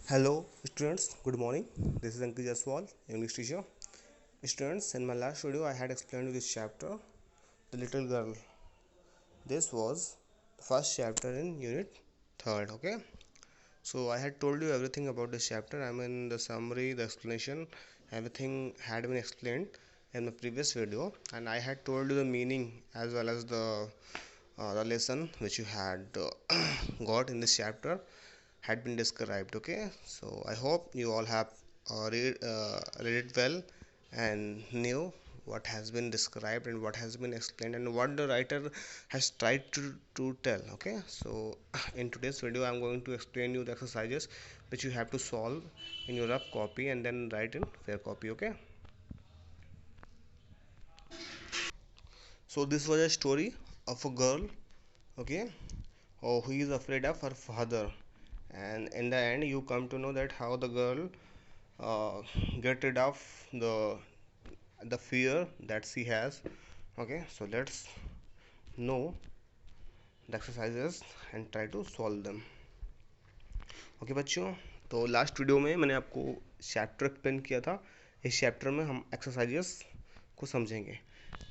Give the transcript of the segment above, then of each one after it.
Hello, students. Good morning. This is Ankit Jaswal, English teacher. Students, in my last video, I had explained you this chapter, The Little Girl. This was the first chapter in Unit 3rd. Okay. So I had told you everything about this chapter. I mean, the summary, the explanation, everything had been explained in my previous video, and I had told you the meaning as well as the lesson which you had got in this chapter had been described. Okay, so I hope you all have read it well and knew what has been described and what has been explained and what the writer has tried to tell. Okay, so in today's video I'm going to explain you the exercises which you have to solve in your rough copy and then write in fair copy. Okay, so this was a story of a girl, okay, who is afraid of her father, and in the end you come to know that how the girl uh, get rid of the fear that she has. Okay, so let's know the exercises and try to solve them. Okay बच्चों, तो last video में मैंने आपको chapter explain किया था। इस chapter में हम एक्सरसाइजेस को समझेंगे।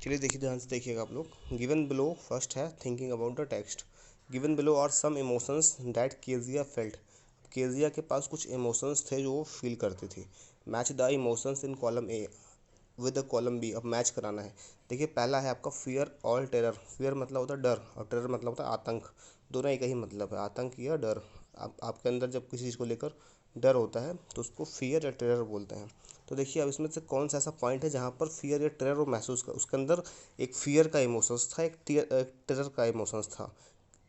चलिए देखिए, ध्यान से देखिएगा आप लोग। गिवन बिलो फर्स्ट है thinking about the text. Given below are some emotions that Kezia felt. Kezia के पास कुछ इमोशंस थे जो वो फील करती थी। Match the emotions in column A with column B. अब मैच कराना है। देखिए, पहला है आपका फियर और टेरर। फियर मतलब होता है डर और टेरर मतलब होता है आतंक। दोनों एक ही मतलब है, आतंक या डर। आपके अंदर जब किसी चीज़ को लेकर डर होता है तो उसको फियर या टेरर बोलते हैं। तो देखिए, अब इसमें से कौन सा ऐसा पॉइंट है जहाँ पर फियर या टेरर वो महसूस कर, उसके अंदर एक फियर का इमोशंस था, एक टेरर का इमोशंस था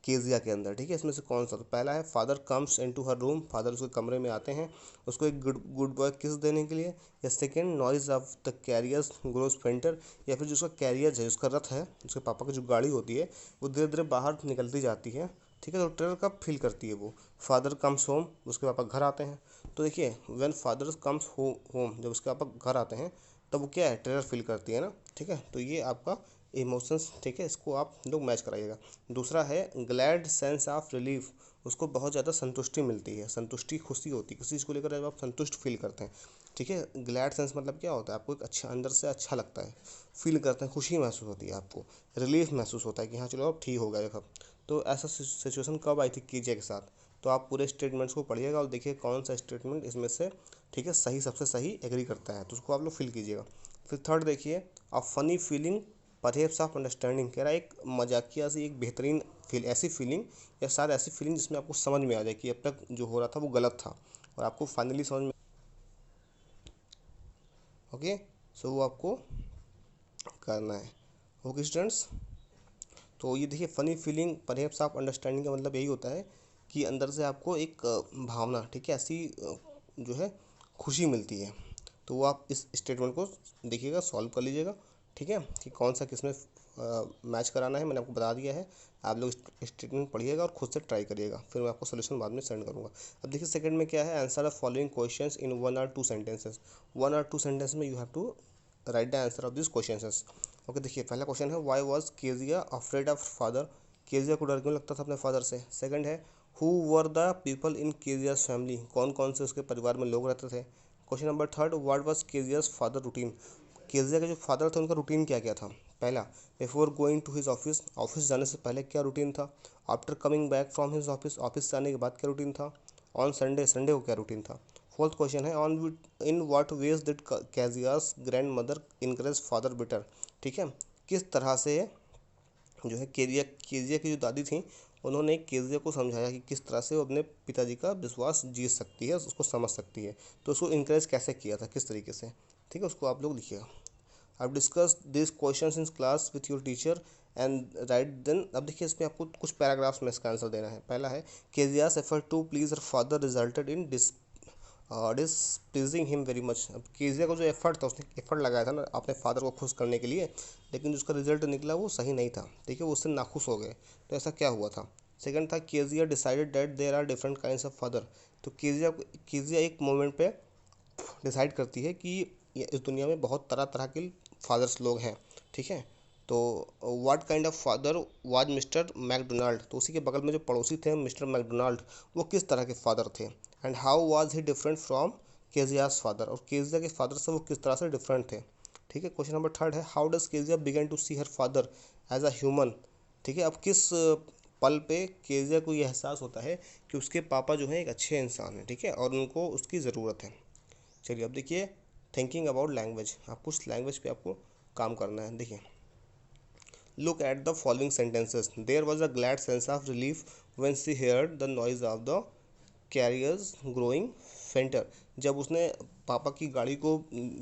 केजिया के अंदर। ठीक है, इसमें से कौन सा? तो पहला है फादर कम्स इनटू हर रूम। फादर उसके कमरे में आते हैं उसको एक गुड गुड बॉय किस देने के लिए। या second, noise of the carriers grows fainter. या फिर जो उसका कैरियर है, उसका रथ है, उसके पापा की जो गाड़ी होती है वो धीरे धीरे बाहर निकलती जाती है। ठीक है, तो टेरर कब फील करती है वो? फादर कम्स होम, उसके पापा घर आते हैं। तो देखिए, व्हेन फादर कम्स होम, जब उसके पापा घर आते हैं तब वो क्या है? टेरर फील करती है ना। ठीक है, तो ये आपका इमोशंस। ठीक है, इसको आप लोग मैच कराइएगा। दूसरा है ग्लैड सेंस ऑफ रिलीफ। उसको बहुत ज़्यादा संतुष्टि मिलती है, संतुष्टि, खुशी होती है किसी चीज़ को लेकर जब आप संतुष्ट फील करते हैं। ठीक है, ग्लैड सेंस मतलब क्या होता है? आपको एक अच्छा अंदर से अच्छा लगता है, फील करते हैं, खुशी महसूस होती है आपको, रिलीफ महसूस होता है कि हाँ चलो अब ठीक हो गया। कब? तो ऐसा सिचुएशन कब आई थी कीजिए के साथ? तो आप पूरे स्टेटमेंट्स को पढ़िएगा और देखिए कौन सा स्टेटमेंट इसमें से ठीक है सही, सबसे सही एग्री करता है, तो उसको आप लोग फिल कीजिएगा। फिर थर्ड देखिए, a funny feeling perhaps of understanding. कह रहा है एक मजाकिया सी, एक बेहतरीन फील, ऐसी फीलिंग या शायद ऐसी फीलिंग जिसमें आपको समझ में आ जाए कि अब तक जो हो रहा था वो गलत था और आपको फाइनली समझ में। ओके, सो वो आपको करना है। ओके स्टूडेंट्स, तो ये देखिए, funny feeling perhaps of understanding का मतलब यही होता है कि अंदर से आपको एक भावना, ठीक है, ऐसी जो है खुशी मिलती है। तो वो आप इस स्टेटमेंट को देखिएगा, सॉल्व कर लीजिएगा। ठीक है, कि कौन सा किसमें मैच कराना है मैंने आपको बता दिया है। आप लोग स्टेटमेंट पढ़िएगा और खुद से ट्राई करिएगा, फिर मैं आपको सोल्यूशन बाद में सेंड करूँगा। अब देखिए सेकंड में क्या है, answer the following questions in 1 or 2 sentences। 1 or 2 sentence में you have to write the answer of this questions. Okay, देखिए पहला क्वेश्चन है, why was Kezia afraid of father. Kezia को डर क्यों लगता था अपने फादर से। सेकंड है, who were the people in Keziah's family. कौन कौन से उसके परिवार में लोग रहते थे। Question number third, what was Kezia's father routine. Kezia के जो फादर थे उनका रूटीन क्या क्या था। पहला, before going to his office, office जाने से पहले क्या रूटीन था। After coming back from his office, office से आने के बाद क्या रूटीन था। ऑन संडे, संडे को क्या रूटीन था। फोर्थ क्वेश्चन है, on in what ways did Kezia's grandmother encourage father better. ठीक है, किस तरह से जो है केजिया केजिया की जो दादी थी उन्होंने केजिया को समझाया कि किस तरह से वो अपने पिताजी का विश्वास जीत सकती है, उसको समझ सकती है। तो उसको इनकरेज कैसे किया था, किस तरीके से। ठीक है, उसको आप लोग लिखिएगा। आप discuss this question in class with your teacher and write then. अब देखिए, इसमें आपको कुछ पैराग्राफ्स में इसका आंसर देना है। पहला है, Kezia's effort to please her father resulted in displeasing him very much. अब केजिया को जो एफर्ट था, उसने एफर्ट लगाया था ना अपने फादर को खुश करने के लिए, लेकिन जो उसका रिजल्ट निकला वो सही नहीं था। ठीक है, वो उससे नाखुश हो गए। तो ऐसा क्या हुआ था। सेकंड था, Kezia decided that there are different kinds of father. तो केजिया एक मोमेंट पे डिसाइड करती है कि इस दुनिया में बहुत तरह तरह के फादर्स लोग हैं। ठीक है, तो what kind of father was Mr Macdonald, तो उसी के बगल में जो पड़ोसी थे मिस्टर मैकडोनाल्ड, वो किस तरह के फादर थे। And how was he different from Kezia's father, और केजिया के फादर से वो किस तरह से डिफरेंट थे। ठीक है, क्वेश्चन नंबर थर्ड है how does Kezia began to see her father as a human. ठीक है, अब किस पल पे केजिया को ये एहसास होता है कि उसके पापा जो हैं एक अच्छे इंसान हैं, ठीक है, और उनको उसकी ज़रूरत है। चलिए अब देखिए, थिंकिंग अबाउट लैंग्वेज, आपको उस लैंग्वेज पे आपको काम करना है। देखिए, look at the following sentences. There was a glad sense of relief when she heard the noise of the carriers growing fainter. जब उसने पापा की गाड़ी को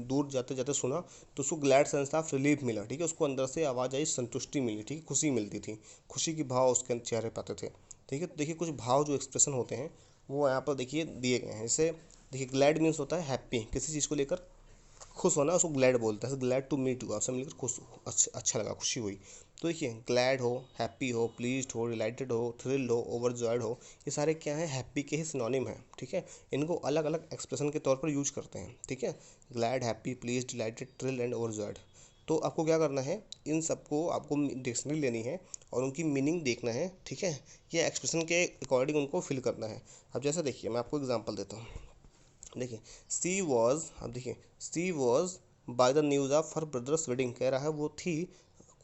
दूर जाते जाते सुना तो उसको ग्लैड सेंस ऑफ रिलीफ मिला, ठीक है, उसको अंदर से आवाज़ आई, संतुष्टि मिली, ठीक है, खुशी मिलती थी, खुशी की भाव उसके चेहरे पे आते थे। ठीक है, तो देखिए कुछ भाव जो एक्सप्रेशन होते हैं वो यहाँ पर देखिए दिए गए हैं। जैसे देखिए, ग्लैड मीन्स होता है हैप्पी, किसी चीज़ को लेकर खुश होना, उसको ग्लैड बोलते हैं। ग्लैड टू मीट यू, आपसे मिलकर खुश, अच्छा लगा, खुशी हुई। तो देखिए, ग्लैड हो, हैप्पी हो, प्लीज्ड हो, डिलाइटेड हो, थ्रिल्ड हो, ओवरजॉयड हो, ये सारे क्या है, हैप्पी के ही सिनोनिम है। ठीक है, इनको अलग अलग एक्सप्रेशन के तौर पर यूज करते हैं। ठीक है, glad, happy, pleased, dilated, thrilled and overjoyed. तो आपको क्या करना है, इन सबको आपको डिक्शनरी लेनी है और उनकी मीनिंग देखना है। ठीक है, ये एक्सप्रेशन के अकॉर्डिंग उनको फिल करना है। अब जैसे देखिए, मैं आपको एग्जांपल देता हूँ। देखिए, सी वॉज, अब देखिए, she was by the news of her brother's wedding, कह रहा है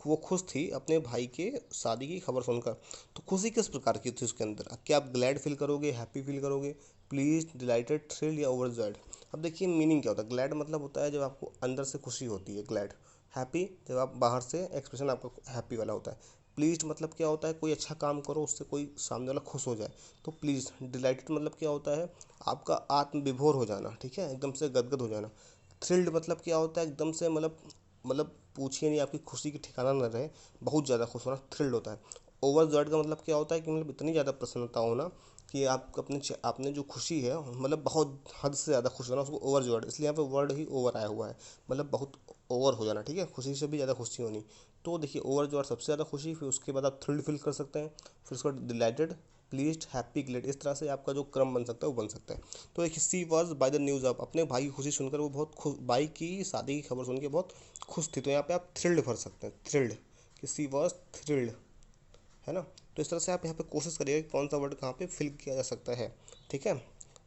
वो खुश थी अपने भाई के शादी की खबर सुनकर। तो खुशी किस प्रकार की थी उसके अंदर, क्या आप ग्लैड फील करोगे, हैप्पी फील करोगे, प्लीज, डिलाइटेड, थ्रिल या ओवरजॉयड। अब देखिए मीनिंग क्या होता है। ग्लैड मतलब होता है जब आपको अंदर से खुशी होती है, ग्लैड। हैप्पी जब आप बाहर से एक्सप्रेशन आपका हैप्पी वाला होता है। प्लीज्ड मतलब क्या होता है, कोई अच्छा काम करो उससे कोई सामने वाला खुश हो जाए, तो प्लीज। डिलाइटेड मतलब क्या होता है, आपका आत्म विभोर हो जाना, ठीक है, एकदम से गदगद हो जाना। थ्रिल्ड मतलब क्या होता है, एकदम से मतलब पूछिए नहीं, आपकी खुशी की ठिकाना न रहे, बहुत ज़्यादा खुश होना थ्रिल्ड होता है। ओवरजॉयड का मतलब क्या होता है कि मतलब इतनी ज़्यादा प्रसन्नता होना कि आप आपने जो खुशी है मतलब बहुत हद से ज़्यादा खुश होना, उसको ओवरजॉयड, इसलिए यहाँ पे वर्ड ही ओवर आया हुआ है, मतलब बहुत ओवर हो जाना। ठीक है, खुशी से भी ज़्यादा खुशी होनी। तो देखिए, ओवरजॉयड सबसे ज़्यादा खुशी, फिर उसके बाद आप थ्रिल्ड फील कर सकते हैं, फिर उसका डिलाइटेड, प्लीज्ड, हैप्पी, ग्लेड, इस तरह से आपका जो क्रम बन सकता है वो बन सकता है। तो एक she was by the news of, अपने भाई की खुशी सुनकर वो बहुत खुश, भाई की शादी की खबर सुन के बहुत खुश थी। तो यहाँ पे आप थ्रिल्ड भर सकते हैं, थ्रिल्ड, कि सी वॉज थ्रिल्ड, है ना। तो इस तरह से आप यहाँ पे कोशिश करिएगा कि कौन सा वर्ड कहाँ पे फिल किया जा सकता है। ठीक है,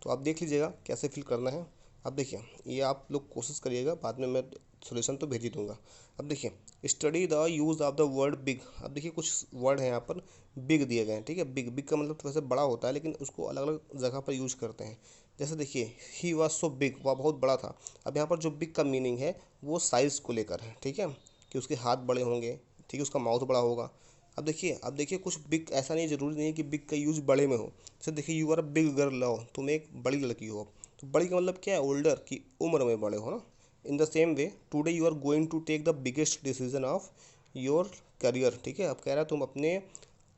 तो आप देख लीजिएगा कैसे फिल करना है। अब देखिए, ये आप लोग कोशिश करिएगा, बाद में मैं सॉल्यूशन तो भेज ही दूंगा। अब देखिए, study the use of the word big. अब देखिए, कुछ वर्ड हैं यहाँ पर बिग दिए गए हैं। ठीक है, बिग, बिग का मतलब तो वैसे बड़ा होता है, लेकिन उसको अलग अलग जगह पर यूज़ करते हैं। जैसे देखिए, ही वॉज सो बिग, वह बहुत बड़ा था। अब यहाँ पर जो बिग का मीनिंग है वो साइज़ को लेकर है। ठीक है, कि उसके हाथ बड़े होंगे, ठीक है, उसका माउथ बड़ा होगा। अब देखिए कुछ बिग, ऐसा नहीं, ज़रूरी नहीं है कि बिग का यूज़ बड़े में हो। जैसे देखिए, you are a big girl, हो, तुम एक बड़ी लड़की हो। तो बड़ी का मतलब क्या है, ओल्डर, की उम्र में बड़े हो ना। In the same way, today you are going to take the biggest decision of your career. ठीक है, अब कह रहा है तुम अपने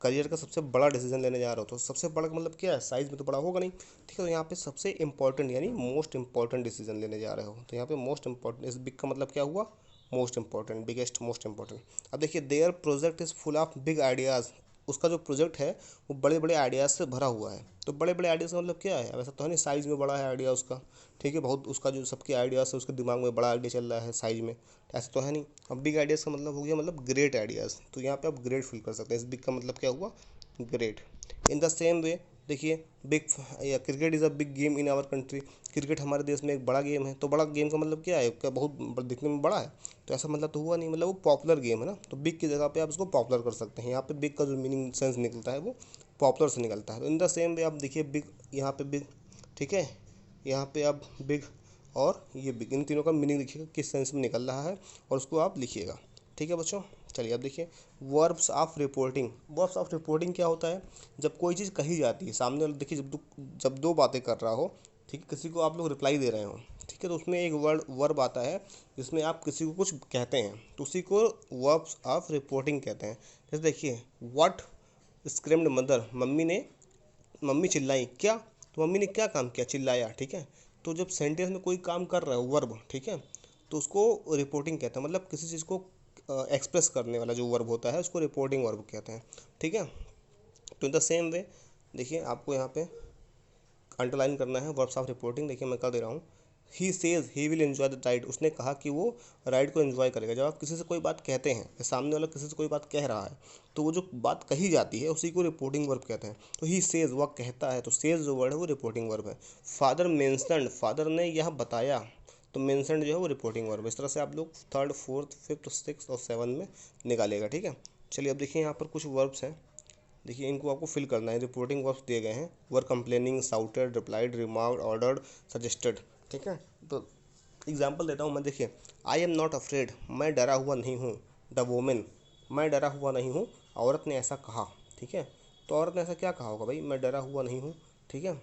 करियर का सबसे बड़ा डिसीजन लेने जा रहे हो। तो सबसे बड़ा का मतलब क्या है, साइज में तो बड़ा होगा नहीं। ठीक है, तो यहाँ पे सबसे इंपॉर्टेंट यानी मोस्ट इंपॉर्टेंट डिसीजन लेने जा रहे हो। तो यहाँ पे मोस्ट इंपॉर्टेंट, इस बिग का मतलब क्या हुआ, most important, biggest, most important. अब देखिए, there project is full of big ideas, उसका जो प्रोजेक्ट है वो बड़े बड़े आइडियाज़ से भरा हुआ है। तो बड़े बड़े आइडियाज़ का मतलब क्या है, अब ऐसा तो है नहीं साइज़ में बड़ा है आइडिया उसका। ठीक है, बहुत उसका जो सबके आइडियाज़ है उसके दिमाग में बड़ा आइडिया चल रहा है साइज़ में, ऐसा तो है नहीं। अब बिग आइडियाज़ का मतलब हो गया मतलब ग्रेट आइडियाज़, तो यहाँ पे आप ग्रेट फील कर सकते हैं। इस बिग का मतलब क्या हुआ, great. In the same way देखिए, बिग या cricket is a big game in our country, cricket हमारे देश में एक बड़ा गेम है। तो बड़ा गेम का मतलब क्या है, क्या बहुत दिखने में बड़ा है, तो ऐसा मतलब तो हुआ नहीं, मतलब वो पॉपुलर गेम है ना। तो बिग की जगह पे आप उसको पॉपुलर कर सकते हैं। यहाँ पे बिग का जो मीनिंग सेंस निकलता है वो पॉपुलर से निकलता है। तो इन द सेम वे आप देखिए, बिग, यहाँ पे बिग, ठीक है, यहाँ पे आप बिग और ये बिग, इन तीनों का मीनिंग देखिएगा किस सेंस में निकल रहा है और उसको आप लिखिएगा। ठीक है बच्चों, चलिए अब देखिए, verbs of reporting. Verbs of reporting क्या होता है, जब कोई चीज़ कही जाती है सामने वाले, देखिए जब दो बातें कर रहा हो, ठीक है, किसी को आप लोग रिप्लाई दे रहे हो, ठीक है, तो उसमें एक वर्ब आता है जिसमें आप किसी को कुछ कहते हैं, तो उसी को वर्ब्स ऑफ रिपोर्टिंग कहते हैं। जैसे देखिए, व्हाट स्क्रीम्ड मदर, मम्मी चिल्लाई क्या, तो मम्मी ने क्या काम किया, चिल्लाया। ठीक है, तो जब सेंटेंस में कोई काम कर रहा है वर्ब, ठीक है, तो उसको रिपोर्टिंग कहते हैं, मतलब किसी चीज़ को एक्सप्रेस करने वाला जो वर्ब होता है उसको रिपोर्टिंग वर्ब कहते हैं। ठीक है, तो इन द सेम वे देखिए, आपको यहाँ पे अंडरलाइन करना है वर्ब्स ऑफ रिपोर्टिंग। देखिए मैं कर दे रहा हूँ, he says he will enjoy the ride, उसने कहा कि वो राइड को एंजॉय करेगा। जब आप किसी से कोई बात कहते हैं, सामने वाला किसी से कोई बात कह रहा है, तो वो जो बात कही जाती है उसी को रिपोर्टिंग वर्ब कहते हैं। तो ही सेज वह कहता है, तो सेज जो वर्ड है वो रिपोर्टिंग वर्ब है। फादर मेंशनड, फादर ने यह बताया, तो मेंशनड जो है वो रिपोर्टिंग वर्ब। इस तरह से आप लोग थर्ड, फोर्थ, फिफ्थ, सिक्स और सेवन में निकालेगा। ठीक है, चलिए अब देखिए यहाँ पर कुछ वर्ब्स हैं, देखिए इनको आपको फिल करना है। रिपोर्टिंग वर्ब्स दिए गए हैं, were complaining, shouted, replied, remarked, ordered, suggested. ठीक है, तो एग्जाम्पल देता हूँ मैं, देखिए आई एम नॉट अफ्रेड, मैं डरा हुआ नहीं हूँ। द वोमेन, मैं डरा हुआ नहीं हूँ, औरत ने ऐसा कहा। ठीक है, तो औरत ने ऐसा क्या कहा होगा भाई, मैं डरा हुआ नहीं हूँ। ठीक है,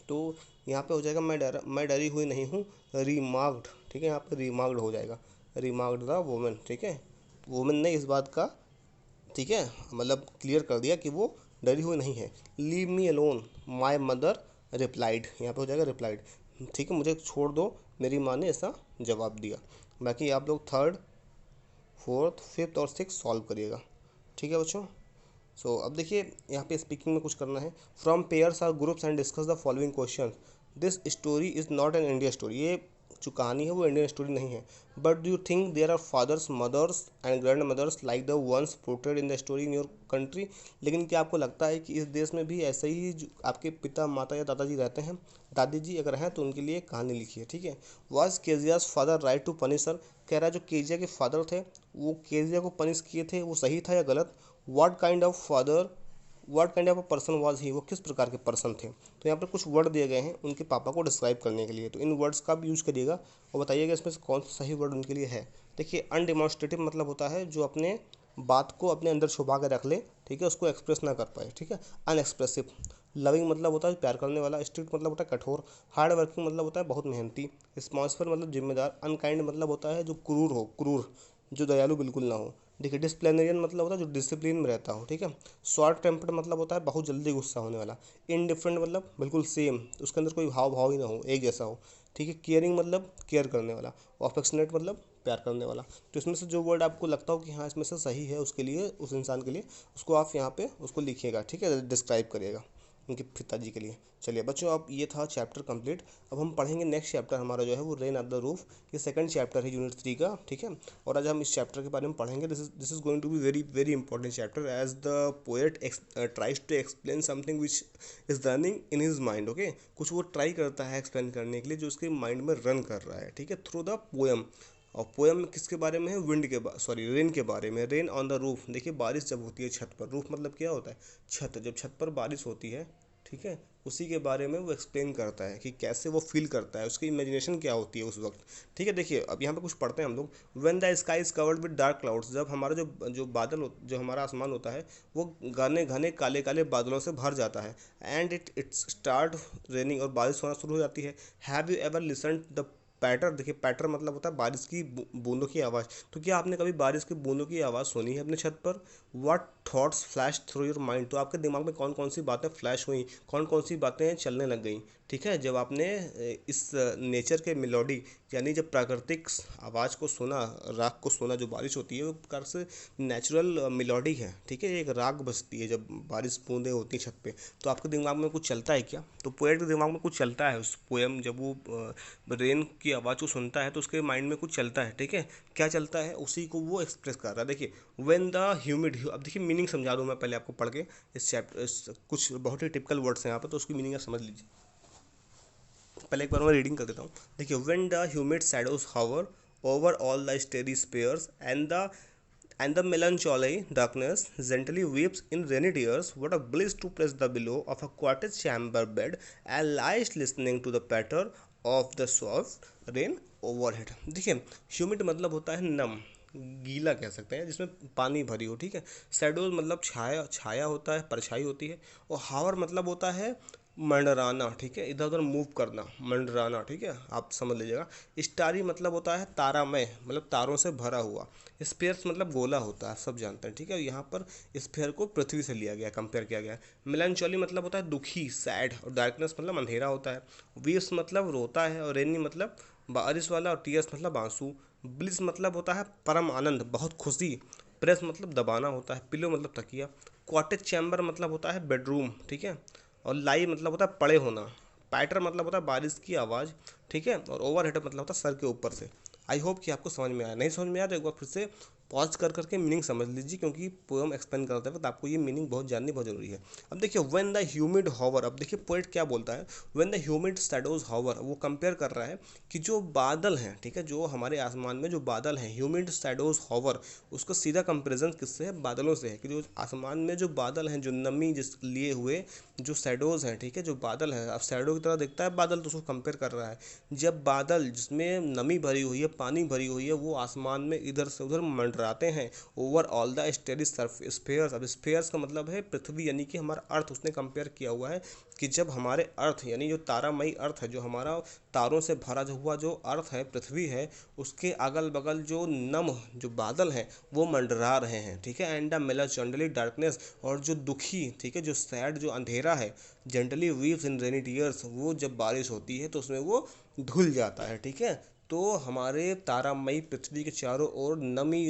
तो यहाँ पे हो जाएगा मैं डरी हुई नहीं हूँ, रिमार्क्ड। ठीक है, यहाँ पे रिमार्क्ड हो जाएगा, रिमार्क्ड द वोमेन। ठीक है, वोमेन ने इस बात का, ठीक है, मतलब क्लियर कर दिया कि वो डरी हुई नहीं है। Leave me alone, my mother replied, यहाँ पे हो जाएगा रिप्लाइड। ठीक है, मुझे छोड़ दो, मेरी माँ ने ऐसा जवाब दिया। बाकी आप लोग थर्ड, फोर्थ, फिफ्थ और सिक्स सॉल्व करिएगा। ठीक है बच्चों, सो अब देखिए यहाँ पे स्पीकिंग में कुछ करना है। From pairs or groups and discuss the following question. This story is not an India story, ये जो कहानी है वो इंडियन स्टोरी नहीं है। But do you think there are fathers, mothers and grandmothers like the ones portrayed in the story in your country. लेकिन क्या आपको लगता है कि इस देश में भी ऐसे ही आपके पिता, माता या दादाजी रहते हैं? दादी जी अगर हैं तो उनके लिए कहानी लिखी है। ठीक है, was Kezia's father right to punish sir, कह रहा है जो केजिया के फादर थे वो केजिया को पनिश किए थे, वो सही था या गलत? What kind of father, what kind of a person was he, वो किस प्रकार के पर्सन थे? तो यहाँ पर कुछ वर्ड दिए गए हैं उनके पापा को डिस्क्राइब करने के लिए, तो इन वर्ड्स का भी यूज करिएगा और बताइएगा इसमें से कौन सा सही वर्ड उनके लिए है। देखिए अनडिमॉन्स्ट्रेटिव मतलब होता है जो अपने बात को अपने अंदर छुपा के रख ले, ठीक है, उसको एक्सप्रेस ना कर पाए। ठीक है, अनएक्सप्रेसिव। लविंग मतलब होता है प्यार करने वाला। स्ट्रिक्ट मतलब होता है कठोर। हार्ड वर्किंग मतलब होता है बहुत मेहनती। रिस्पॉन्सिबल मतलब जिम्मेदार। अनकाइंड मतलब होता है जो क्रूर हो, क्रूर, जो दयालु बिल्कुल ना हो। देखिए डिसिप्लिनरियन मतलब होता है जो डिसिप्लिन में रहता हो। ठीक है, शॉर्ट टेम्पर्ड मतलब होता है बहुत जल्दी गुस्सा होने वाला। इनडिफरेंट मतलब बिल्कुल सेम, उसके अंदर कोई भाव भाव ही ना हो, एक जैसा हो। ठीक है, केयरिंग मतलब केयर करने वाला। अफेक्शनेट मतलब प्यार करने वाला। तो इसमें से जो वर्ड आपको लगता हो कि हाँ इसमें से सही है उसके लिए, उस इंसान के लिए, उसको आप यहाँ पे उसको लिखिएगा। ठीक है, डिस्क्राइब करिएगा उनके पिताजी के लिए। चलिए बच्चों, अब ये था चैप्टर कंप्लीट। अब हम पढ़ेंगे नेक्स्ट चैप्टर हमारा जो है वो रेन ऑफ द रूफ। ये सेकंड चैप्टर है यूनिट 3 का। ठीक है, और आज हम इस चैप्टर के बारे में पढ़ेंगे। This is going to be very very important chapter as the poet tries to explain something which is running in his mind. Okay, कुछ वो ट्राई करता है एक्सप्लेन करने के लिए जो उसके माइंड में रन कर रहा है। ठीक है, थ्रू द पोएम। और पोएम किसके बारे में है? विंड के सॉरी रेन के बारे में। रेन ऑन द रूफ, देखिए बारिश जब होती है छत पर, रूफ मतलब क्या होता है? छत। जब छत पर बारिश होती है, ठीक है, उसी के बारे में वो एक्सप्लेन करता है कि कैसे वो फील करता है, उसकी इमेजिनेशन क्या होती है उस वक्त। ठीक है, देखिए अब यहाँ पे कुछ पढ़ते हैं हम लोग। When the sky is covered with dark clouds, जब हमारा जो बादल जो हमारा आसमान होता है वो घने घने काले काले बादलों से भर जाता है। एंड इट स्टार्ट रेनिंग, और बारिश होना शुरू हो जाती है। Have you ever listen the patter, देखिए पैटर मतलब होता है बारिश की बूंदों की आवाज़। तो क्या आपने कभी बारिश की बूंदों की आवाज़ सुनी है अपने छत पर? What thoughts flash through your mind, तो आपके दिमाग में कौन कौन सी बातें फ्लैश हुई, कौन कौन सी बातें चलने लग गई? ठीक है, जब आपने इस नेचर के मेलोडी, यानी जब प्राकृतिक आवाज़ को सुना, राग को सुना, जो बारिश होती है वो प्रकार से नेचुरल मेलोडी है। ठीक है, एक राग बजती है जब बारिश बूंदें होती हैं छत पे, तो आपके दिमाग में कुछ चलता है क्या? तो पोएट के दिमाग में कुछ चलता है। उस पोएम जब वो रेन की आवाज़ को सुनता है तो उसके माइंड में कुछ चलता है। ठीक है, क्या चलता है उसी को वो एक्सप्रेस कर रहा है। देखिए व्हेन द ह्यूमिड, अब देखिए मीनिंग समझा दूँ मैं पहले आपको पढ़ के। इस चैप्टर कुछ बहुत ही टिपिकल वर्ड्स हैं यहाँ पर, तो उसकी मीनिंग आप समझ लीजिए। पहले एक बार मैं रीडिंग कर देता हूँ। देखिए when the humid shadows hover over all the starry spheres and the melancholy darkness gently weeps in rainy tears, what a bliss to press the below of a cottage chamber bed and lies listening to the patter of the soft rain overhead। देखिए humid मतलब होता है नम, गीला कह सकते हैं, जिसमें पानी भरी हो। ठीक है, शैडोज मतलब छाया, छाया होता है, परछाई होती है। और हावर मतलब होता है मंडराना। ठीक है, इधर उधर मूव करना, मंडराना। ठीक है, आप समझ लीजिएगा। स्टारी मतलब होता है तारामय, मतलब तारों से भरा हुआ। स्पेयर्स मतलब गोला होता है, सब जानते हैं। ठीक है, यहाँ पर स्फेयर को पृथ्वी से लिया गया, कंपेयर किया गया है। मेलांचोली मतलब होता है दुखी, सैड। और डार्कनेस मतलब अंधेरा होता है। वीव्स मतलब रोता है। और रेनी मतलब बारिश वाला। और टीयर्स मतलब आंसू। ब्लिस मतलब होता है परम आनंद, बहुत खुशी। प्रेस मतलब दबाना होता है। पिलो मतलब तकिया। कॉटेज चैम्बर मतलब होता है बेडरूम। ठीक है, और लाई मतलब होता है पड़े होना, पैटर मतलब होता है बारिश की आवाज़, ठीक है, और ओवरहेड मतलब होता है सर के ऊपर से। आई होप कि आपको समझ में आया, नहीं समझ में आया तो एक बार फिर से पॉज कर करके मीनिंग समझ लीजिए, क्योंकि पोएम एक्सप्लेन करते वक्त आपको ये मीनिंग बहुत जाननी बहुत जरूरी है। अब देखिए व्हेन द ह्यूमिड हॉवर, अब देखिए पोएट क्या बोलता है, when the humid shadows hover, वो कंपेयर कर रहा है कि जो बादल हैं, ठीक है, जो हमारे आसमान में जो बादल हैं, ह्यूमिड शैडोज हॉवर, उसका सीधा कंपेरिजन किससे है, बादलों से है, कि जो आसमान में जो बादल हैं, जो नमी जिस लिए हुए जो शैडोज हैं, ठीक है, जो बादल हैं, अब शैडो की तरह दिखता है बादल, तो उसको कंपेयर कर रहा है। जब बादल जिसमें नमी भरी हुई है, पानी भरी हुई है, वो आसमान में इधर से उधर मंडराते हैं, over all the steady surf spheres, अब स्पेयर्स का मतलब है पृथ्वी, यानी कि हमारा अर्थ, उसने कंपेयर किया हुआ है कि जब हमारे अर्थ यानी जो तारामयी अर्थ है, जो हमारा तारों से भरा हुआ जो अर्थ है, पृथ्वी है, उसके अगल बगल जो नम जो बादल हैं वो मंडरा रहे हैं, ठीक है, एंड द मेलाचंडली डार्कनेस, और जो दुखी, ठीक है, जो सैड जो अंधेरा है, जेंटली वीव्स इन रेनी टीयर्स, वो जब बारिश होती है तो उसमें वो धुल जाता है, ठीक है। तो हमारे तारामयी पृथ्वी के चारों ओर नमी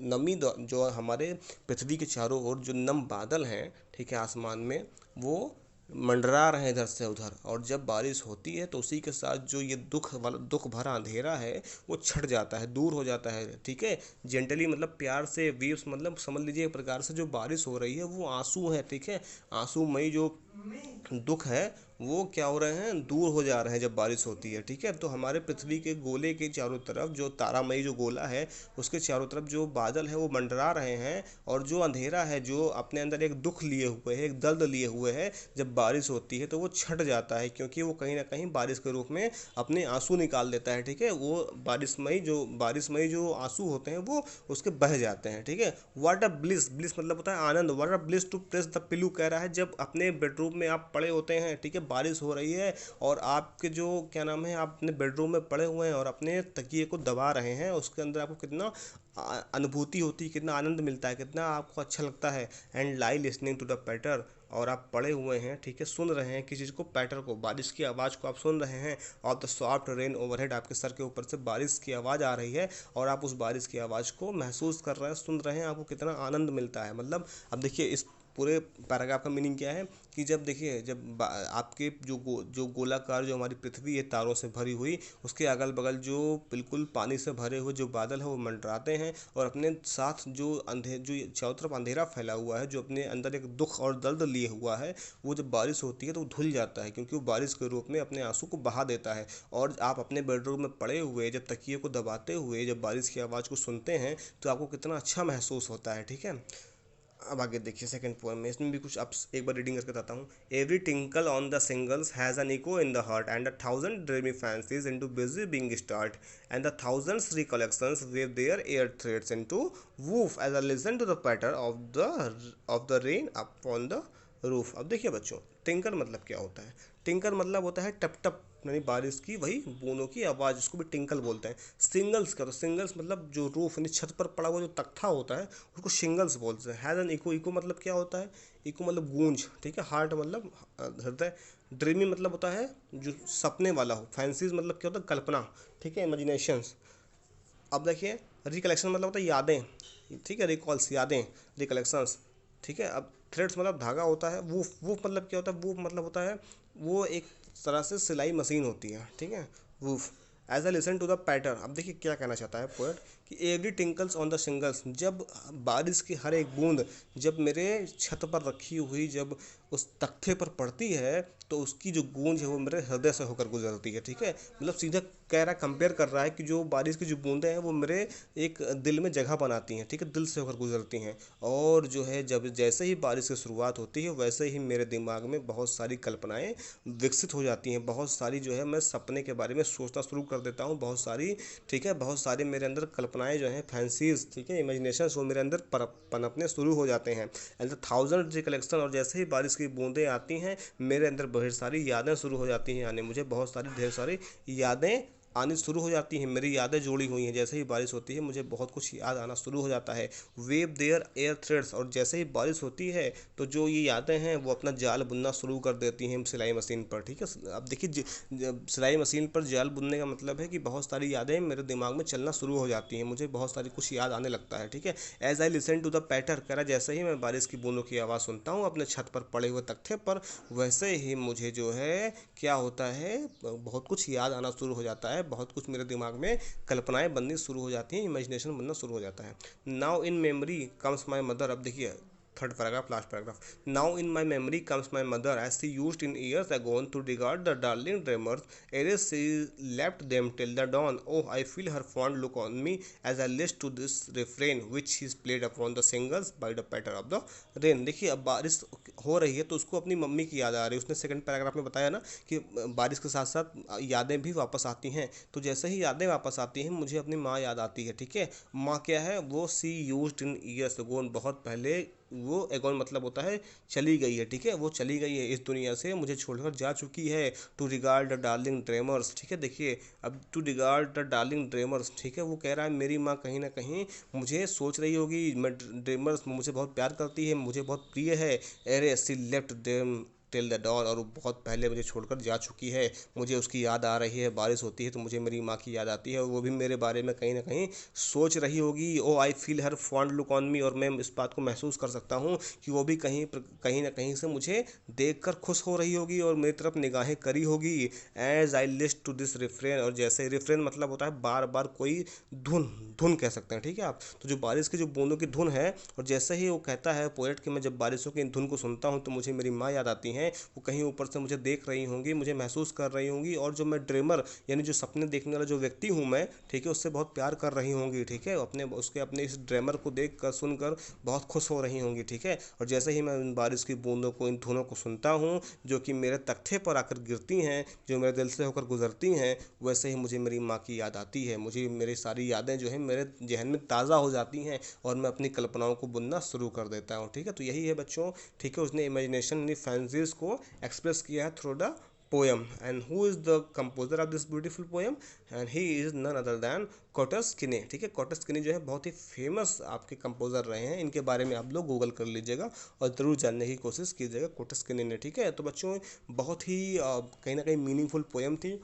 नमी जो हमारे पृथ्वी के चारों ओर जो नम बादल हैं, ठीक है, आसमान में, वो मंडरा रहे हैं इधर से उधर, और जब बारिश होती है तो उसी के साथ जो ये दुख वाला दुख भरा अंधेरा है वो छट जाता है, दूर हो जाता है, ठीक है। जेंटली मतलब प्यार से, वीव्स मतलब समझ लीजिए एक प्रकार से जो बारिश हो रही है वो आंसू है, ठीक है, आंसूमयी जो दुख है वो क्या हो रहे हैं, दूर हो जा रहे हैं जब बारिश होती है, ठीक है। तो हमारे पृथ्वी के गोले के चारों तरफ जो तारामयी जो गोला है उसके चारों तरफ जो बादल है वो मंडरा रहे हैं, और जो अंधेरा है जो अपने अंदर एक दुख लिए हुए है, एक दर्द लिए हुए है, जब बारिश होती है तो वो छट जाता है, क्योंकि वो कहीं ना कहीं बारिश के रूप में अपने आंसू निकाल देता है, ठीक है। वो बारिशमयी जो आंसू होते हैं वो उसके बह जाते हैं, ठीक है। वाट अ ब्लिस, ब्लिस मतलब होता है आनंद, वाट अ ब्लिस टू प्रेस द पिलू, कह रहा है जब अपने बेडरूम में आप पड़े होते हैं, ठीक है, बारिश हो रही है और आपके जो क्या नाम है, आप अपने बेडरूम में पड़े हुए हैं और अपने तकिए को दबा रहे हैं, उसके अंदर आपको कितना अनुभूति होती है, कितना आनंद मिलता है, कितना आपको अच्छा लगता है। And lie listening to the patter, और आप पड़े हुए हैं, ठीक है, सुन रहे हैं किसी चीज़ को, पैटर को, बारिश की आवाज़ को आप सुन रहे हैं, और द सॉफ्ट रेन ओवरहेड, आपके सर के ऊपर से बारिश की आवाज़ आ रही है और आप उस बारिश की आवाज़ को महसूस कर रहे हैं, सुन रहे हैं, आपको कितना आनंद मिलता है। मतलब अब देखिए इस पूरे पैराग्राफ का मीनिंग क्या है कि जब देखिए जब आपके जो गोलाकार जो हमारी पृथ्वी है तारों से भरी हुई, उसके अगल बगल जो बिल्कुल पानी से भरे हुए जो बादल हैं वो मंडराते हैं, और अपने साथ जो जो चारों तरफ अंधेरा फैला हुआ है, जो अपने अंदर एक दुख और दर्द लिए हुआ है, वो जब बारिश होती है तो वो धुल जाता है, क्योंकि वो बारिश के रूप में अपने आंसू को बहा देता है। और आप अपने बेडरूम में पड़े हुए जब तकिए को दबाते हुए जब बारिश की आवाज़ को सुनते हैं तो आपको कितना अच्छा महसूस होता है, ठीक है। अब आगे देखिए सेकंड पोएम में, इसमें भी कुछ आप एक बार रीडिंग करके बताता हूँ। Every tinkle on the shingles has an echo in the heart and 1,000 dreamy fancies into busy being start and the thousands recollections wave their air threads into woof as I listen to the patter of the rain upon the roof. अब देखिए बच्चों, tinker मतलब क्या होता है, tinker मतलब होता है टप टप, यानी बारिश की वही बूंदों की आवाज़, उसको भी टिंकल बोलते हैं। सिंगल्स का तो सिंगल्स मतलब जो रूफ यानी छत पर पड़ा हुआ जो तख्ता होता है उसको सिंगल्स बोलते हैं। हैज़ एन इको, इको मतलब क्या होता है, इको मतलब गूंज, ठीक है। हार्ट मतलब हृदय। ड्रीमी मतलब होता है जो सपने वाला हो। फैंसीज मतलब क्या होता है, कल्पना, ठीक है, इमेजिनेशंस। अब देखिए रिकलेक्शन मतलब होता है यादें, ठीक है, रिकॉल्स यादें, रिकलेक्शंस, ठीक है। अब थ्रेड्स मतलब धागा होता है। वूफ मतलब क्या होता है, वूफ मतलब होता है वो एक तरह से सिलाई मशीन होती है, ठीक है, वूफ। As a listen to the pattern, अब देखिए क्या कहना चाहता है पोएट कि every tinkles on the shingles, जब बारिश की हर एक बूंद जब मेरे छत पर रखी हुई जब उस तख्ते पर पड़ती है तो उसकी जो गूंज है वो मेरे हृदय से होकर गुजरती है, ठीक है। मतलब सीधा कह रहा, कंपेयर कर रहा है कि जो बारिश की जो बूंदें हैं वो मेरे एक दिल में जगह बनाती हैं, ठीक है, दिल से होकर गुजरती हैं। और जो है जब जैसे ही बारिश की शुरुआत होती है वैसे ही मेरे दिमाग में बहुत सारी कल्पनाएं विकसित हो जाती हैं, बहुत सारी जो है मैं सपने के बारे में सोचना शुरू कर देता हूँ, बहुत सारी, ठीक है, बहुत सारी मेरे अंदर कल्पनाएं जो हैं, फैंसीज, ठीक है, इमेजिनेशन वो मेरे अंदर पनपने शुरू हो जाते हैं। एंड द 1,000 रिकलेक्शन, और जैसे ही बारिश की बूंदें आती हैं मेरे अंदर बहुत सारी यादें शुरू हो जाती हैं, यानी मुझे बहुत सारी ढेर सारी यादें आनी शुरू हो जाती हैं, मेरी यादें जुड़ी हुई हैं, जैसे ही बारिश होती है मुझे बहुत कुछ याद आना शुरू हो जाता है। वेव देयर एयर थ्रेड्स, और जैसे ही बारिश होती है तो जो ये यादें हैं वो अपना जाल बुनना शुरू कर देती हैं सिलाई मशीन पर, ठीक है। अब देखिए सिलाई मशीन पर जाल बुनने का मतलब है कि बहुत सारी यादें मेरे दिमाग में चलना शुरू हो जाती हैं, मुझे बहुत सारी कुछ याद आने लगता है, ठीक है। As I listen to the patter, कह रहा जैसे ही मैं बारिश की बूंदों की आवाज़ सुनता हूँ अपने छत पर पड़े हुए तख्ते पर, वैसे ही मुझे जो है क्या होता है, बहुत कुछ याद आना शुरू हो जाता है, बहुत कुछ मेरे दिमाग में कल्पनाएं बननी शुरू हो जाती हैं, इमेजिनेशन बनना शुरू हो जाता है। Now in memory comes my mother, अब देखिए third paragraph last paragraph, now in my memory comes my mother as she used in years agone to regard the darling dreamers ere she left them till the dawn, oh I feel her fond look on me as I listen to this refrain which is played upon the singles by the patter of the rain। देखिए अब बारिश हो रही है तो उसको अपनी mummy की याद आ रही है, उसने सेकंड पैराग्राफ में बताया ना कि बारिश के साथ साथ यादें भी वापस आती हैं, तो जैसे ही यादें वापस आती हैं मुझे अपनी माँ याद आती है, ठीक है। माँ क्या है, वो सी यूज्ड इन ईयर्स अगोन, बहुत पहले, वो एगोन मतलब होता है चली गई है, ठीक है, वो चली गई है इस दुनिया से, मुझे छोड़कर जा चुकी है। To regard the darling dreamers, ठीक है, देखिए अब to regard the darling dreamers, ठीक है, वो कह रहा है मेरी माँ कहीं ना कहीं मुझे सोच रही होगी, मैं ड्रीमर्स मुझे बहुत प्यार करती है, मुझे बहुत प्रिय है। Ere she left them till the dawn, और वो बहुत पहले मुझे छोड़कर जा चुकी है, मुझे उसकी याद आ रही है, बारिश होती है तो मुझे मेरी माँ की याद आती है, और वो भी मेरे बारे में कहीं ना कहीं सोच रही होगी। Oh I feel her fond look on me, और मैं इस बात को महसूस कर सकता हूँ कि वो भी कहीं ना कहीं से मुझे देख कर खुश हो रही होगी और मेरी तरफ निगाहें करी होगी। As I list to this refrain, और जैसे रिफ्रेन मतलब होता है बार बार कोई धुन, धुन कह सकते हैं, ठीक है आप, तो जो बारिश की जो बूंदों की धुन है, और जैसे ही वो कहता है पोएट कि मैं जब बारिशों की इन धुन को सुनता हूँ तो मुझे मेरी माँ याद आती हैं, वो कहीं ऊपर से मुझे देख रही होंगी, मुझे महसूस कर रही होंगी, और जो मैं ड्रीमर यानी जो सपने देखने वाला जो व्यक्ति हूँ मैं, ठीक है, उससे बहुत प्यार कर रही होंगी, ठीक है, अपने इस ड्रीमर को देख कर सुनकर बहुत खुश हो रही होंगी, ठीक है। और जैसे ही मैं इन बारिश की बूंदों को, इन धुनों को सुनता हूँ जो कि मेरे तख्ते पर आकर गिरती हैं, जो मेरे दिल से होकर गुजरती हैं, वैसे ही मुझे मेरी माँ की याद आती है, मुझे मेरी सारी यादें जो है मेरे जहन में ताज़ा हो जाती हैं, और मैं अपनी कल्पनाओं को बुनना शुरू कर देता हूँ, ठीक है। तो यही है बच्चों, ठीक है, उसने इमेजिनेशन यानी फैंसीज को एक्सप्रेस किया है through the poem। and who is the composer of this beautiful poem? and he is none other than quotes किने, ठीक है। कोटस किने जो है बहुत ही फेमस आपके कंपोजर रहे हैं, इनके बारे में आप लोग गूगल कर लीजिएगा और ज़रूर जानने की कोशिश कीजिएगा कोटस किने ने, ठीक है। तो बच्चों बहुत ही कहीं ना कहीं मीनिंगफुल पोएम थी,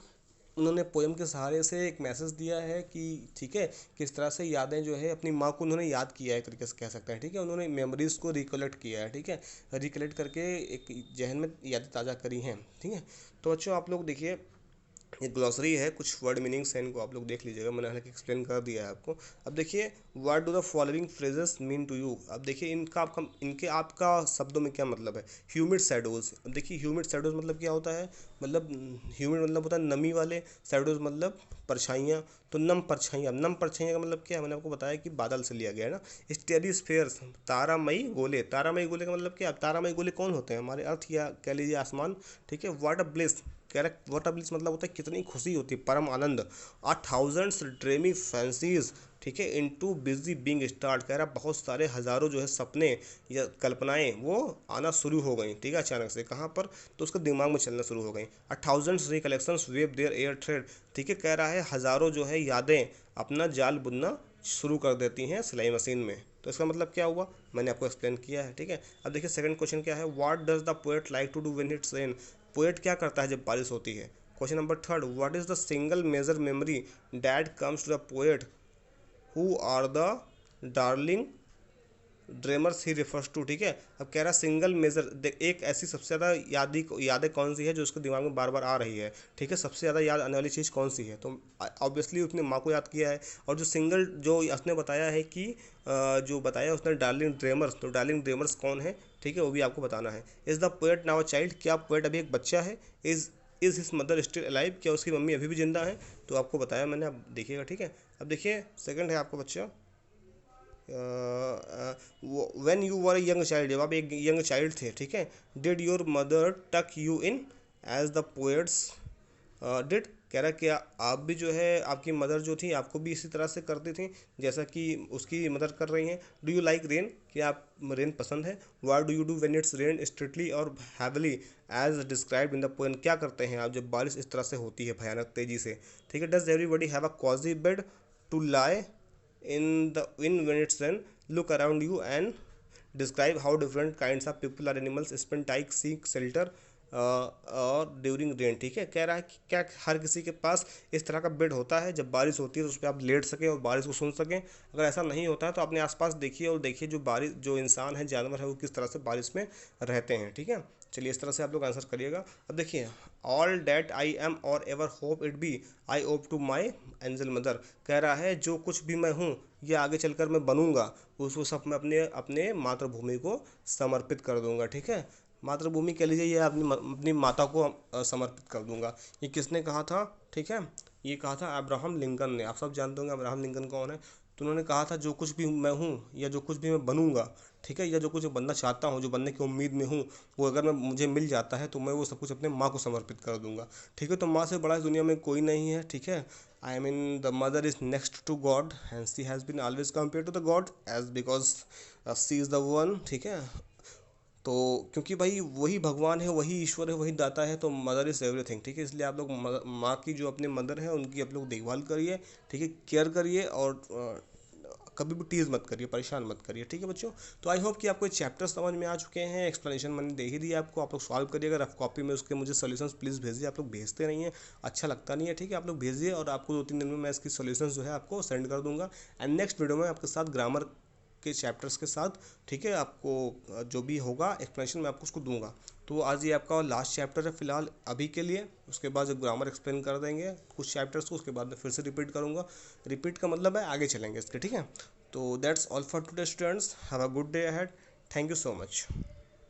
उन्होंने पोएम के सहारे से एक मैसेज दिया है कि ठीक है किस तरह से यादें जो है अपनी माँ को उन्होंने याद किया है, एक तरीके से कह सकते हैं, ठीक है, उन्होंने मेमोरीज़ को रिकलेक्ट किया है, ठीक है, रिकलेक्ट करके एक जहन में यादें ताज़ा करी हैं, ठीक है। तो बच्चों आप लोग देखिए ये ग्लॉसरी है, कुछ वर्ड मीनिंग्स हैं, इनको आप लोग देख लीजिएगा, मैंने हालांकि एक्सप्लेन कर दिया है आपको। अब देखिए what do the following phrases mean to you, अब देखिए इनके आपका शब्दों में क्या मतलब है। ह्यूमिड शैडोज, अब देखिए ह्यूमिड शैडोज मतलब क्या होता है, मतलब ह्यूमिड मतलब होता है नमी वाले, शैडोज मतलब परछाइयाँ, तो नम परछाइयाँ, नम परछाइयाँ का मतलब क्या है, मैंने आपको बताया कि बादल से लिया गया है ना। स्टेरिस्फेयर्स, तारामयी गोले, तारामयी गोले का मतलब क्या, तारामयी गोले कौन होते हैं, हमारे अर्थ या कह लीजिए आसमान, ठीक है। What a bliss, correct, what a bliss मतलब होता है कितनी खुशी होती है, परम आनंद। आ थाउजेंड्स ड्रीमी फैंसीज, ठीक है, इनटू बिजी बीइंग स्टार्ट, कह रहा बहुत सारे हज़ारों जो है सपने या कल्पनाएं वो आना शुरू हो गई, ठीक है, अचानक से कहाँ पर, तो उसके दिमाग में चलना शुरू हो गई। A thousands recollections weave their air thread, ठीक है, कह रहा है हज़ारों जो है यादें अपना जाल बुनना शुरू कर देती हैं सिलाई मशीन में, तो इसका मतलब क्या हुआ, मैंने आपको एक्सप्लेन किया है, ठीक है। अब देखिए सेकंड क्वेश्चन क्या है, what does the poet like to do when it's rain, poet क्या करता है जब बारिश होती है। Question number third, what is the single major memory that comes to the poet who are the darling dreamers he refers to, ठीक है। अब कह रहा सिंगल मेजर, एक ऐसी सबसे ज़्यादा यादें कौन सी है जो उसके दिमाग में बार बार आ रही है, ठीक है, सबसे ज़्यादा याद आने वाली चीज़ कौन सी है, तो ऑब्वियसली उसने माँ को याद किया है। और जो सिंगल जो उसने बताया है कि जो बताया उसने डार्लिंग ड्रीमर्स, तो डार्लिंग ड्रीमर्स कौन है, ठीक है, वो भी आपको बताना है। Is the poet now a child, क्या पोएट अभी एक बच्चा है। Is his mother still alive, क्या उसकी मम्मी अभी भी जिंदा है, तो आपको बताया मैंने, आप देखिएगा, ठीक है। अब देखिए सेकंड है आपको बच्चा, when you were young child, जब आप एक यंग चाइल्ड थे, ठीक है, did your mother tuck you in as the poet's did, कह रहा कि आप भी जो है, आपकी मदर जो थी आपको भी इसी तरह से करती थी जैसा कि उसकी मदर कर रही हैं। डू यू लाइक रेन, कि आप रेन पसंद है। What do you do when it's rain strictly और heavily as described in the poem, क्या करते हैं आप जब बारिश इस तरह से होती है भयानक तेजी से, ठीक है। Does everybody have a cosy bed to lie in when it's rain, look around you and describe how different kinds of people or animals spend time seek shelter और ड्यूरिंग रेन, ठीक है। कह रहा है कि क्या हर किसी के पास इस तरह का बेड होता है, जब बारिश होती है तो उस पर आप लेट सकें और बारिश को सुन सकें। अगर ऐसा नहीं होता है तो अपने आसपास देखिए और देखिए जो बारिश, जो इंसान है, जानवर है, वो किस तरह से बारिश में रहते हैं, ठीक है। चलिए इस तरह से आप लोग आंसर करिएगा। अब देखिए, all that I am or ever hope it be I owe to my angel mother, कह रहा है जो कुछ भी मैं हूँ ये आगे चलकर मैं बनूंगा, उसको सब मैं अपने अपने मातृभूमि को समर्पित कर दूंगा, ठीक है। मातृभूमि कह लीजिए, ये अपनी माता को समर्पित कर दूंगा। ये किसने कहा था, ठीक है। ये कहा था अब्राहम लिंकन ने। आप सब जानते होंगे अब्राहम लिंकन कौन है। तो उन्होंने कहा था जो कुछ भी मैं हूँ या जो कुछ भी मैं बनूंगा, ठीक है, या जो कुछ बनना चाहता हूँ, जो बनने की उम्मीद में हूँ, वो अगर मैं मुझे मिल जाता है तो मैं वो सब कुछ अपने माँ को समर्पित कर दूंगा, ठीक है। तो माँ से बड़ा इस दुनिया में कोई नहीं है, ठीक है। I mean the mother is next to God and she has been always compare to the God as because she is the one, ठीक है। तो क्योंकि भाई वही भगवान है, वही ईश्वर है, वही दाता है, तो मदर इज़ एवरीथिंग, ठीक है। इसलिए आप लोग माँ की जो अपने मदर है उनकी आप लोग देखभाल करिए, ठीक है, केयर करिए और कभी भी टीज़ मत करिए, परेशान मत करिए, ठीक है बच्चों। तो आई होप कि आपको चैप्टर समझ में आ चुके हैं, एक्सप्लेनेशन मैंने दे ही दिया आपको, आप लोग सॉल्व करिएगा। रफ कॉपी में उसके मुझे सॉल्यूशंस प्लीज़ भेजिए, आप लोग भेजते नहीं हैं, अच्छा लगता नहीं है, ठीक है। आप लोग भेजिए और आपको 2-3 दिन में मैं इसकी सॉल्यूशंस जो है आपको सेंड कर दूंगा। एंड नेक्स्ट वीडियो में आपके साथ ग्रामर के चैप्टर्स के साथ, ठीक है, आपको जो भी होगा एक्सप्लेनेशन मैं आपको उसको दूंगा। तो आज ये आपका लास्ट चैप्टर है फिलहाल अभी के लिए। उसके बाद जब ग्रामर एक्सप्लेन कर देंगे कुछ चैप्टर्स को, उसके बाद मैं फिर से रिपीट करूँगा। रिपीट का मतलब है आगे चलेंगे इसके, ठीक है। तो that's all for today students, have a good day ahead, thank you so much.